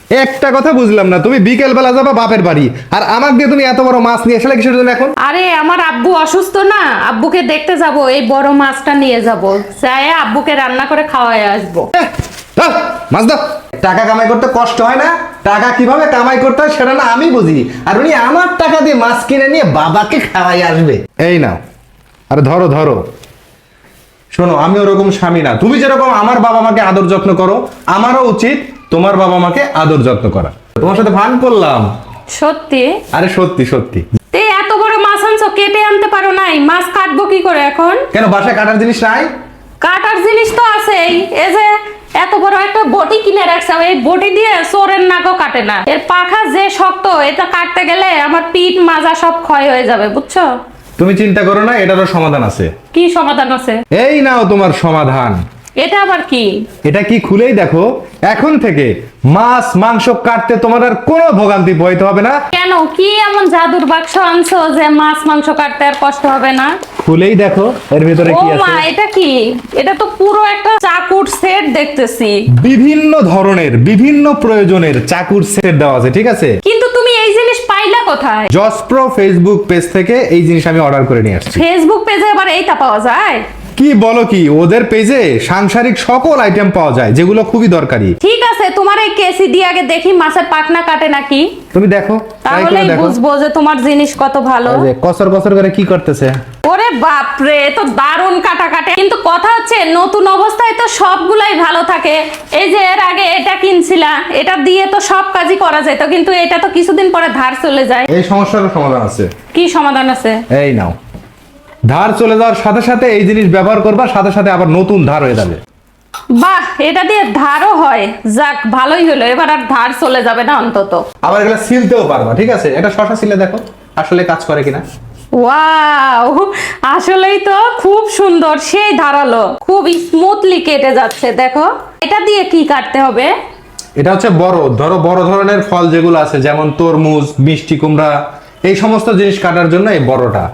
একটা কথা বুঝলাম না, তুমি বিকেল বেলা যাবা বাপের বাড়ি আর আমাকে দিয়ে তুমি এত বড় মাছ নিয়ে আসলে কিসের জন্য এখন? আরে আমার আব্বু অসুস্থ না, আব্বুকে দেখতে যাব, এই বড় মাছটা নিয়ে যাব, চাই আব্বুকে রান্না করে খাওয়াই আসবো। দাও, মাছ দাও। টাকা কামাই করতে কষ্ট হয় না? টাকা কিভাবে কামাই করতে হয় সেটা না আমি বুঝি, আর উনি আমার টাকা দিয়ে মাছ কিনে নিয়ে বাবাকে খাওয়াই আসবে। এই নাও, আরে ধরো ধরো। শোনো, আমি ওরকম স্বামী না। তুমি যেরকম আমার বাবা মাকে আদর যত্ন করো, আমারও উচিত তোমার বাবা মাকে আদর যত্ন করা। তোমার সাথে ভান করলাম। সত্যি? আরে সত্যি সত্যি। তে এত বড় মাছ আনছো, কেটে আনতে পারো নাই? মাছ কাটবো কি করে এখন? কেন, বাসায় কাটার জিনিস নাই? কাটার জিনিস তো আছেই, এই যে এত বড় একটা বটি কিনে রাখছে, এই বটি দিয়ে চোরের নাকও কাটে না। এর পাখা যে শক্ত, এটা কাটতে গেলে আমার পিঠ মাজা সব ক্ষয় হয়ে যাবে, বুঝছো? তুমি চিন্তা করো না, এটারও সমাধান আছে। কি সমাধান আছে? এই নাও তোমার সমাধান। এটা আবার কি? এটা কি খুলেই দেখো। এখন থেকে মাছ মাংস কাটতে তোমার আর কোনো ভোগান্তি পোহাইতে হবে না। কেন, কি এমন জাদুর বাক্স আনছো যে মাছ মাংস কাটতে আর কষ্ট হবে না? খুলেই দেখো এর ভিতরে ও কি মা, আছে। এটা কি? এটা তো পুরো একটা চাকুর সেট দেখতেছি। বিভিন্ন ধরনের বিভিন্ন প্রয়োজনের চাকুর সেট দেওয়া আছে, ঠিক আছে? কিন্তু তুমি এই জিনিস পাইলা কোথায়? জসপ্রো ফেসবুক পেজ থেকে এই জিনিস আমি অর্ডার করে নিয়ে আসছি। ফেসবুক পেজে আবার এইটা পাওয়া যায়? কি বলো কি, ওদের পেজে সাংসারিক সকল আইটেম পাওয়া যায় যেগুলো খুবই দরকারি। ঠিক আছে, তোমার এই কেসি দিয়ে আগে দেখি মাছের পাখনা কাটে নাকি। তুমি দেখো, ট্রাই করে তাহলেই দেখো। বুঝবো যে তোমার জিনিস কত ভালো। এই যে কসর কসর করে কি করতেছে। ওরে বাপরে, তো দারুণ কাটা কাটে। কিন্তু কথা হচ্ছে নতুন অবস্থায় তো সবগুলাই ভালো থাকে। এই যে এর আগে এটা কিনছিলা, এটা দিয়ে তো সব কাজই করা যেত, কিন্তু এটা তো কিছুদিন পরে ধার চলে যায়। এই সমস্যারও সমাধান আছে। কি সমাধান আছে? এই নাও, ধার চলে যাওয়ার সাথে সাথে এই জিনিস ব্যবহার করবা, সাথে সাথে আবার নতুন ধার হয়ে যাবে। বাহ, এটা দিয়ে ধারও হয়, যাক ভালোই হলো, এবার আর ধার চলে যাবে না অন্তত। আবার এগুলা সিলতেও পারবা, ঠিক আছে? এটা শশা সিলে দেখো আসলে কাজ করে কিনা। ওয়াও, আসলেই তো খুব সুন্দর, সেই ধারালো, খুব স্মুথলি কেটে যাচ্ছে। দেখো, এটা দিয়ে কি কাটতে হবে? এটা হচ্ছে বড় ধরনের ফল যেগুলো আছে, যেমন তরমুজ, মিষ্টি কুমড়া, এই সমস্ত জিনিস কাটার জন্য এই বড়টা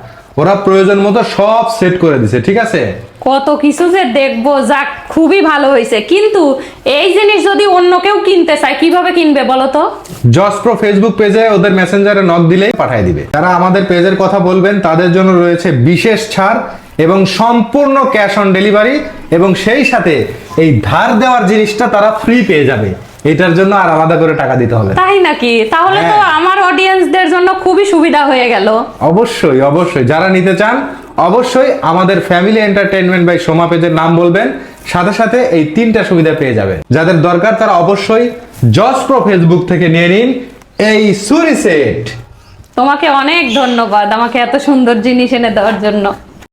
ওরা প্রয়োজন মতো সব সেট করে দিছে, ঠিক আছে? কত কিছু যে দেখবো, যাক খুবই ভালো হয়েছে। কিন্তু এই জিনিস যদি অন্য কেউ কিনতে চায়, কিভাবে কিনবে বলো তো? জসপ্রো ফেসবুক পেজে ওদের মেসেঞ্জারে নক দিলেই পাঠিয়ে দিবে। যারা আমাদের পেজের কথা বলবেন তাদের জন্য রয়েছে বিশেষ ছাড় এবং সম্পূর্ণ ক্যাশ অন ডেলিভারি, এবং সেই সাথে এই ধার দেওয়ার জিনিসটা তারা ফ্রি পেয়ে যাবে। এটার জন্য আর আলাদা করে টাকা দিতে হবে। তাই নাকি? তাহলে তো হ্যাঁ। আমার অডিয়েন্সদের জন্য খুবই সুবিধা হয়ে গেল। অবশ্যই অবশ্যই, যারা নিতে চান অবশ্যই আমাদের ফ্যামিলি এন্টারটেইনমেন্ট বাই সোমা পেজের নাম বলবেন, সাথে সাথে এই তিনটা সুবিধা পেয়ে যাবে। যাদের দরকার তারা অবশ্যই জসপ্রো ফেসবুক থেকে নিয়ে নিন এই সুরি সেট। তোমাকে অনেক ধন্যবাদ আমাকে এত সুন্দর জিনিস এনে দেওয়ার জন্য।